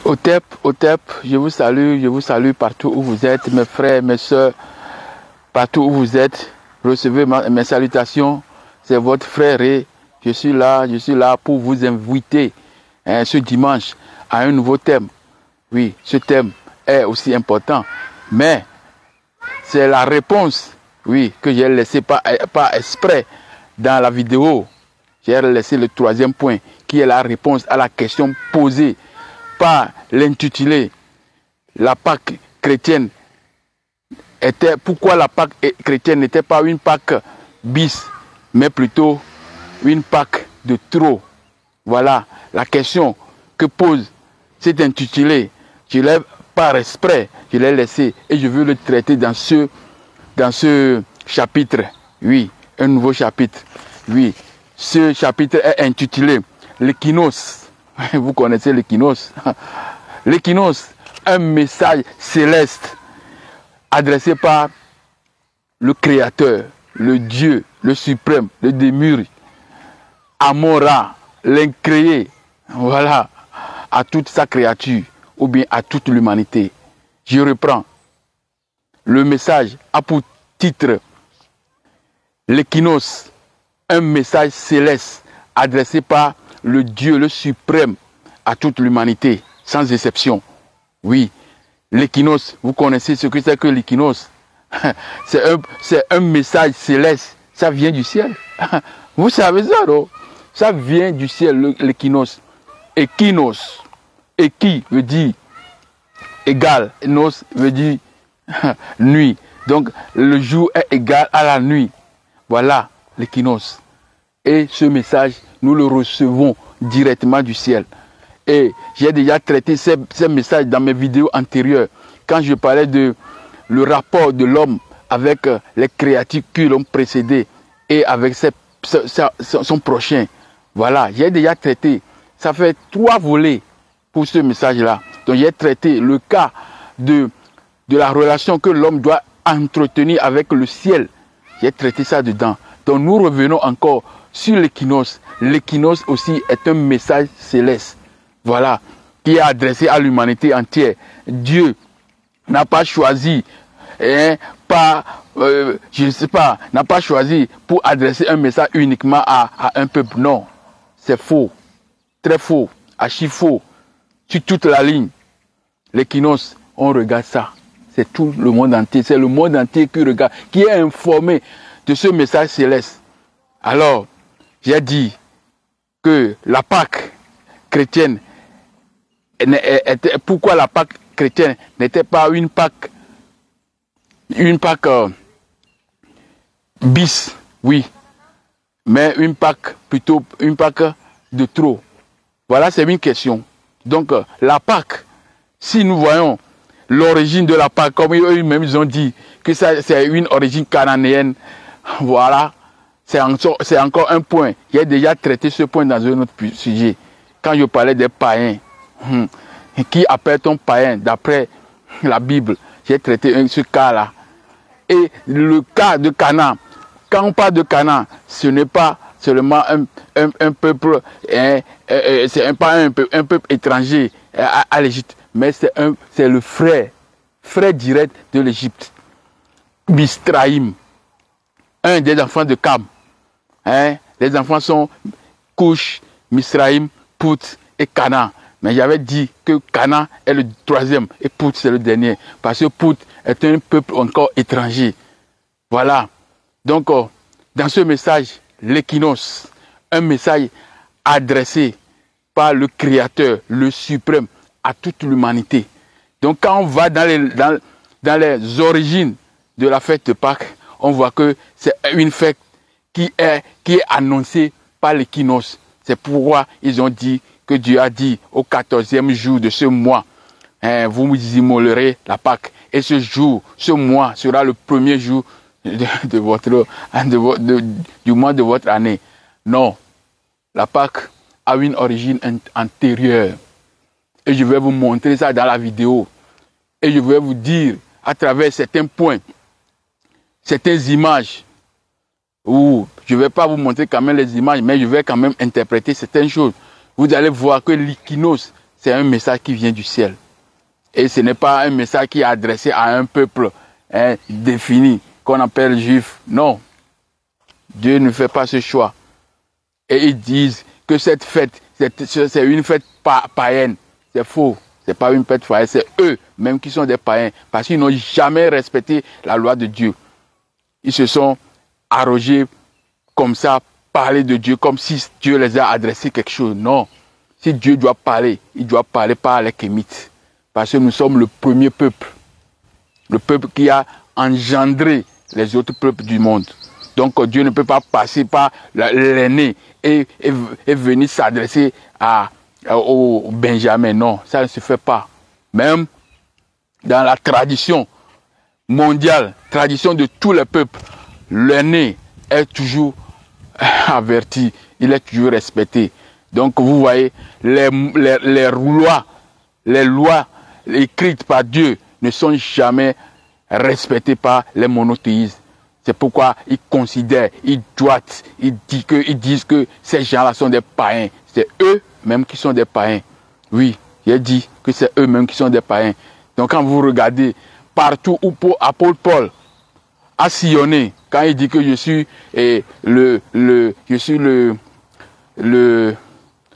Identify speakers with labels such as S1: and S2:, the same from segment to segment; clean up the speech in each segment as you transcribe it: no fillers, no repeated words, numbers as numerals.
S1: Otep, je vous salue partout où vous êtes, mes frères, mes soeurs, partout où vous êtes. Recevez mes salutations, c'est votre frère et je suis là pour vous inviter ce dimanche à un nouveau thème. Oui, ce thème est aussi important, mais c'est la réponse, oui, que j'ai laissé pas exprès dans la vidéo. J'ai laissé le troisième point, qui est la réponse à la question posée par l'intitulé. La Pâque chrétienne était, pourquoi la Pâque chrétienne n'était pas une Pâque bis, mais plutôt une Pâque de trop. Voilà la question que pose cet intitulé. Je l'ai par exprès, je l'ai laissé et je veux le traiter dans ce chapitre. Oui, un nouveau chapitre. Oui, ce chapitre est intitulé l'équinos. Vous connaissez l'équinos. L'équinos, un message céleste adressé par le Créateur, le Dieu, le Suprême, le Démurge, Amon-Ra, l'incréé, voilà, à toute sa créature, ou bien à toute l'humanité. Je reprends. Le message a pour titre l'équinos, un message céleste adressé par le Dieu, le Suprême, à toute l'humanité, sans exception. Oui, l'équinos, vous connaissez ce que c'est que l'équinos. C'est un message céleste, ça vient du ciel. Vous savez ça, non? Ça vient du ciel, l'équinos. Equinos, equi veut dire égal, nos veut dire nuit. Donc le jour est égal à la nuit. Voilà l'équinos. Et ce message, nous le recevons directement du ciel. Et j'ai déjà traité ces messages dans mes vidéos antérieures, quand je parlais de le rapport de l'homme avec les créatures qui l'ont précédé et avec son prochain. Voilà, j'ai déjà traité. Ça fait 3 volets pour ce message-là. Donc j'ai traité le cas de la relation que l'homme doit entretenir avec le ciel. J'ai traité ça dedans. Donc nous revenons encore sur l'équinos. L'équinos aussi est un message céleste. Voilà, qui est adressé à l'humanité entière. Dieu n'a pas choisi, je ne sais pas, n'a pas choisi pour adresser un message uniquement à un peuple. Non, c'est faux, très faux, archi faux, sur toute la ligne. L'équinos, on regarde ça. C'est tout le monde entier, c'est le monde entier qui regarde, qui est informé de ce message céleste. Alors, j'ai dit que la Pâque chrétienne, pourquoi la Pâque chrétienne n'était pas une Pâque bis, oui, mais une Pâque plutôt une Pâque de trop. Voilà, c'est une question. Donc la Pâque, si nous voyons l'origine de la Pâque, comme eux-mêmes ils ont dit que c'est une origine cananéenne, voilà, c'est encore un point. J'ai déjà traité ce point dans un autre sujet, quand je parlais des païens. Qui appelle-t-on païen d'après la Bible? J'ai traité ce cas-là. Et le cas de Canaan, quand on parle de Canaan, ce n'est pas seulement un peuple, c'est pas un peuple étranger à l'Égypte, mais c'est le frère direct de l'Égypte. Misraïm, un des enfants de Cam. Les enfants sont Couche, Misraïm, Pout et Canaan. Mais j'avais dit que Canaan est le troisième et Pout c'est le dernier. Parce que Pout est un peuple encore étranger. Voilà. Donc, dans ce message, l'équinos, un message adressé par le Créateur, le Suprême, à toute l'humanité. Donc, quand on va dans les origines de la fête de Pâques, on voit que c'est une fête qui est annoncée par l'équinos. C'est pourquoi ils ont dit que Dieu a dit au 14e jour de ce mois, vous immolerez la Pâque. Et ce jour, ce mois sera le premier jour du mois de votre année. Non, la Pâque a une origine antérieure. Et je vais vous montrer ça dans la vidéo. Et je vais vous dire à travers certains points, certaines images, où je ne vais pas vous montrer quand même les images, mais je vais quand même interpréter certaines choses. Vous allez voir que l'équinos, c'est un message qui vient du ciel. Et ce n'est pas un message qui est adressé à un peuple défini, qu'on appelle juif. Non. Dieu ne fait pas ce choix. Et ils disent que cette fête, c'est une fête païenne. C'est faux. Ce n'est pas une fête païenne, c'est eux même qui sont des païens. Parce qu'ils n'ont jamais respecté la loi de Dieu. Ils se sont arrogés comme ça, parler de Dieu comme si Dieu les a adressé quelque chose. Non. Si Dieu doit parler, il doit parler par les Kémites. Parce que nous sommes le premier peuple. Le peuple qui a engendré les autres peuples du monde. Donc Dieu ne peut pas passer par l'aîné et venir s'adresser au Benjamin. Non, ça ne se fait pas. Même dans la tradition mondiale, tradition de tous les peuples, l'aîné est toujours averti, il est toujours respecté. Donc vous voyez, les lois écrites par Dieu ne sont jamais respectées par les monothéistes. C'est pourquoi ils considèrent, ils doivent, ils disent que ces gens-là sont des païens. C'est eux-mêmes qui sont des païens. Oui, j'ai dit que c'est eux-mêmes qui sont des païens. Donc quand vous regardez partout où apôtre Paul a sillonné, quand il dit que je suis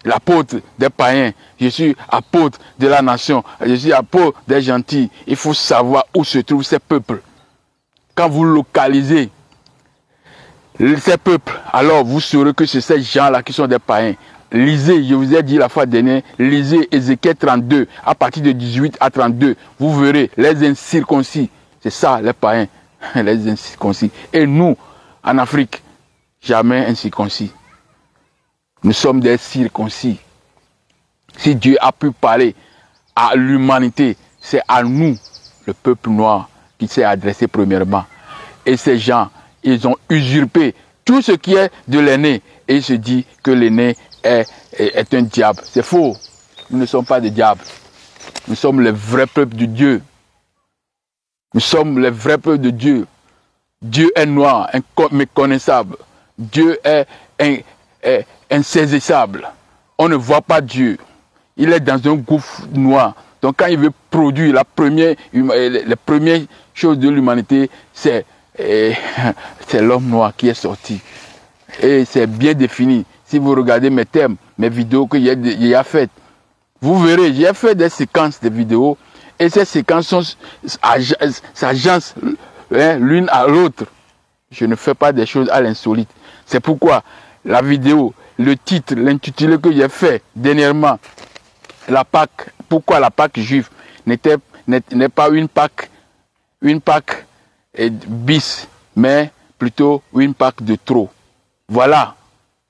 S1: l'apôtre des païens, je suis apôtre de la nation, je suis apôtre des gentils, il faut savoir où se trouvent ces peuples. Quand vous localisez ces peuples, alors vous saurez que c'est ces gens-là qui sont des païens. Lisez, je vous ai dit la fois dernière, lisez Ézéchiel 32, à partir de 18 à 32. Vous verrez les incirconcis. C'est ça, les païens, les incirconcis. Et nous, en Afrique, jamais incirconcis. Nous sommes des circoncis. Si Dieu a pu parler à l'humanité, c'est à nous, le peuple noir, qui s'est adressé premièrement. Et ces gens, ils ont usurpé tout ce qui est de l'aîné. Et ils se disent que l'aîné est un diable. C'est faux. Nous ne sommes pas des diables. Nous sommes le vrai peuple de Dieu. Nous sommes le vrai peuple de Dieu. Dieu est noir, méconnaissable. Dieu est insaisissable. On ne voit pas Dieu. Il est dans un gouffre noir. Donc quand il veut produire les premières choses de l'humanité, c'est l'homme noir qui est sorti. Et c'est bien défini. Si vous regardez mes thèmes, mes vidéos que j'ai faites, vous verrez, j'ai fait des séquences de vidéos et ces séquences s'agencent l'une à l'autre. Je ne fais pas des choses à l'insolite. C'est pourquoi la vidéo, le titre, l'intitulé que j'ai fait dernièrement, la Pâque, pourquoi la Pâque juive n'est pas une Pâque bis, mais plutôt une Pâque de trop. Voilà,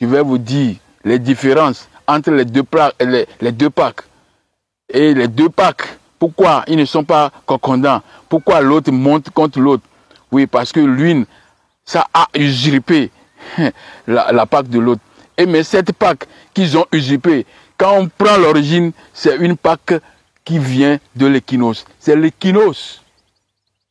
S1: je vais vous dire les différences entre les deux Pâques. Et les deux Pâques, pourquoi ils ne sont pas concordants? Pourquoi l'autre monte contre l'autre? Oui, parce que l'une, ça a usurpé la Pâque de l'autre. Et mais cette Pâque qu'ils ont usurpée, quand on prend l'origine, c'est une Pâque qui vient de l'équinoxe. C'est l'équinoxe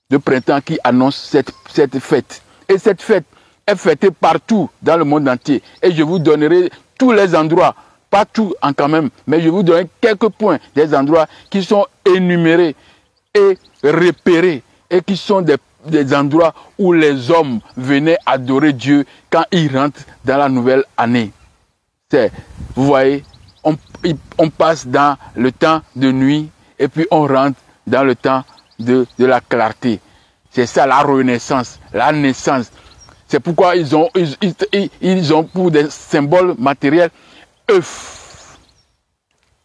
S1: de printemps qui annonce cette fête. Et cette fête est fêtée partout dans le monde entier. Et je vous donnerai tous les endroits, pas tout en quand même, mais je vous donnerai quelques points des endroits qui sont énumérés et repérés et qui sont des endroits où les hommes venaient adorer Dieu quand ils rentrent dans la nouvelle année. Vous voyez, on passe dans le temps de nuit et puis on rentre dans le temps de la clarté. C'est ça la renaissance, la naissance. C'est pourquoi ils ont pour des symboles matériels œufs,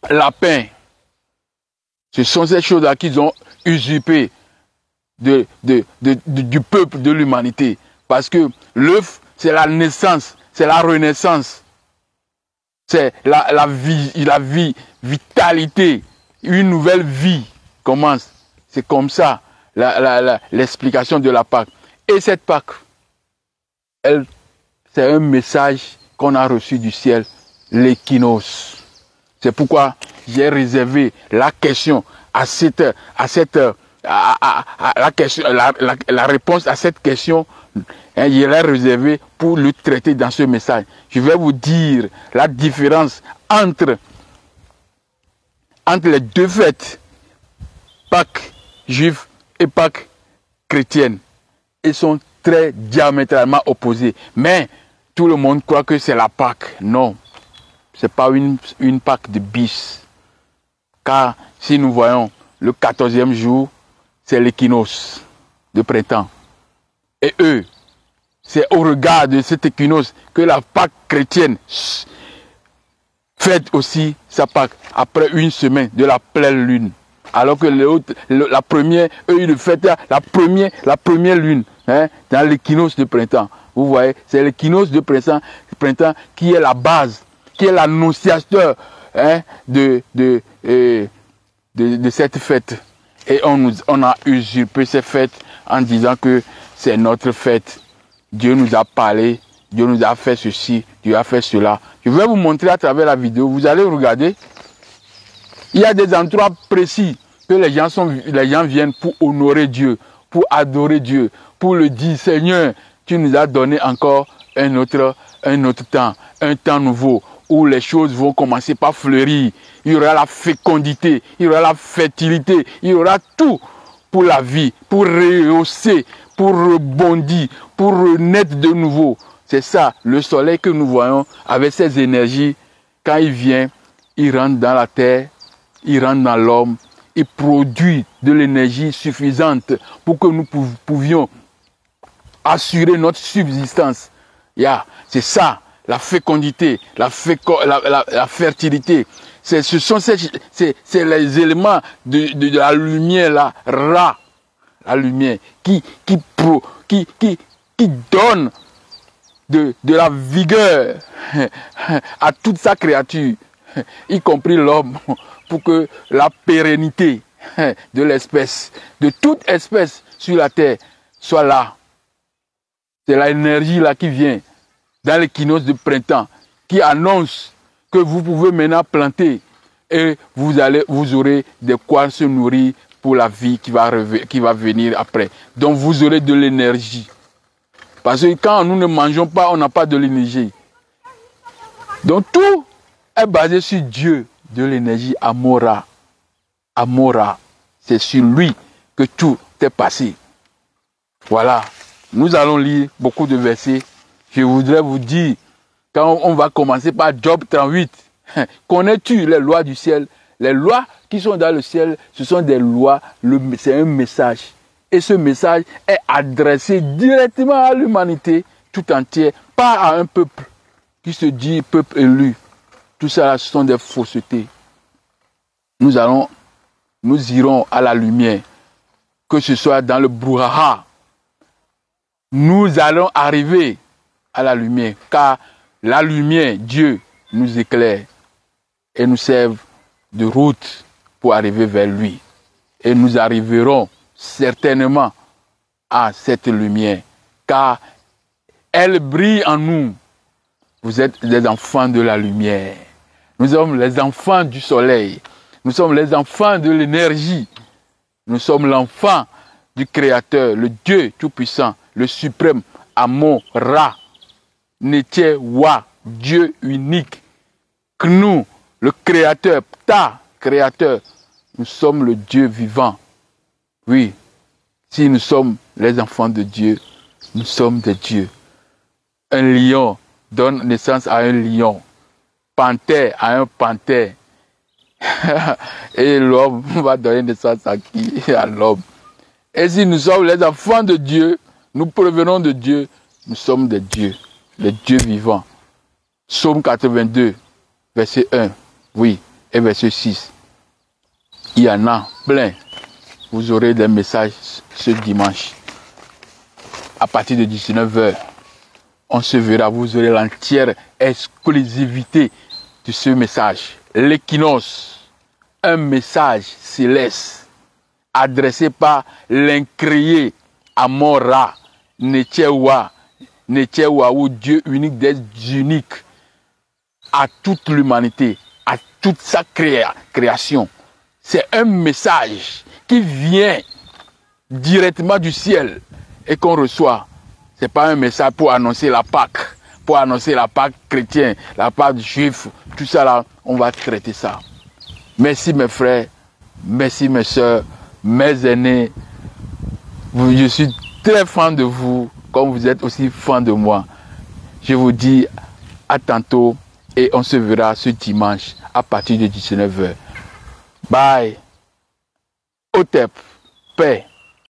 S1: lapin. Ce sont ces choses-là qu'ils ont usurpées du peuple, de l'humanité. Parce que l'œuf, c'est la naissance, c'est la renaissance. C'est la vie, vitalité. Une nouvelle vie commence. C'est comme ça l'explication de la Pâque. Et cette Pâque, c'est un message qu'on a reçu du ciel, l'équinoxe. C'est pourquoi j'ai réservé la question la réponse à cette question, je l'ai réservée pour le traiter dans ce message. Je vais vous dire la différence entre entre les deux fêtes, Pâques juives et Pâques chrétiennes. Ils sont très diamétralement opposés. Mais tout le monde croit que c'est la Pâque. Non, ce n'est pas une Pâque de bis. Car si nous voyons le 14e jour, c'est l'équinoxe de printemps. Et eux, c'est au regard de cet équinoxe que la Pâque chrétienne fête aussi sa Pâque après une semaine de la pleine lune. Alors que la première, eux, ils le fêtent la première lune, hein, dans l'équinoxe de printemps. Vous voyez, c'est l'équinoxe de printemps qui est la base, qui est l'annonciateur, hein, de cette fête. Et on a usurpé cette fête en disant que c'est notre fête. Dieu nous a parlé, Dieu nous a fait ceci, Dieu a fait cela. Je vais vous montrer à travers la vidéo, vous allez regarder. Il y a des endroits précis que les gens viennent pour honorer Dieu, pour adorer Dieu, pour le dire, Seigneur, tu nous as donné encore un autre temps, un temps nouveau, où les choses vont commencer par fleurir. Il y aura la fécondité, il y aura la fertilité, il y aura tout pour la vie, pour rehausser, pour rebondir, pour renaître de nouveau. C'est ça, le soleil que nous voyons avec ses énergies, quand il vient, il rentre dans la terre, il rentre dans l'homme, il produit de l'énergie suffisante pour que nous pouvions assurer notre subsistance. C'est ça, la fécondité, la fertilité. Ce sont les éléments de la lumière, la lumière, qui donne de la vigueur à toute sa créature, y compris l'homme, pour que la pérennité de l'espèce, de toute espèce sur la terre, soit là. C'est l'énergie là qui vient dans l'équinoxe de printemps, qui annonce que vous pouvez maintenant planter et vous aurez de quoi se nourrir pour la vie qui va venir après. Donc vous aurez de l'énergie. Parce que quand nous ne mangeons pas, on n'a pas de l'énergie. Donc tout est basé sur Dieu, de l'énergie, Amora. Amora, c'est sur lui que tout est passé. Voilà, nous allons lire beaucoup de versets. Je voudrais vous dire, quand on va commencer par Job 38, connais-tu les lois du ciel? Les lois qui sont dans le ciel, ce sont des lois, c'est un message. Et ce message est adressé directement à l'humanité tout entière, pas à un peuple qui se dit peuple élu. Tout ça, ce sont des faussetés. Nous irons à la lumière, que ce soit dans le brouhaha. Nous allons arriver à la lumière, car la lumière, Dieu, nous éclaire et nous serve de route pour arriver vers lui. Et nous arriverons certainement à cette lumière, car elle brille en nous. Vous êtes des enfants de la lumière. Nous sommes les enfants du soleil. Nous sommes les enfants de l'énergie. Nous sommes l'enfant du Créateur, le Dieu Tout-Puissant, le suprême Amon-Ra, Netché-Wa, Dieu unique. Nous, le Créateur, ta Créateur, nous sommes le Dieu vivant. Oui, si nous sommes les enfants de Dieu, nous sommes des dieux. Un lion donne naissance à un lion, panthère à un panthère. Et l'homme va donner naissance à qui? À l'homme. Et si nous sommes les enfants de Dieu, nous provenons de Dieu, nous sommes des dieux, les dieux vivants. Psaume 82, verset 1, oui, et verset 6. Il y en a plein. Vous aurez des messages ce dimanche. À partir de 19h, on se verra, vous aurez l'entière exclusivité de ce message. L'équinoxe, un message céleste adressé par l'incréé Amon-Ra, Netché-Wa, ou Dieu unique des uniques, à toute l'humanité, à toute sa création. C'est un message qui vient directement du ciel et qu'on reçoit. Ce n'est pas un message pour annoncer la Pâque, chrétienne, la Pâque juive, tout ça là, on va traiter ça. Merci mes frères, merci mes soeurs, mes aînés. Je suis très fan de vous, comme vous êtes aussi fan de moi. Je vous dis à tantôt et on se verra ce dimanche à partir de 19 h. Bye. Otep, paix.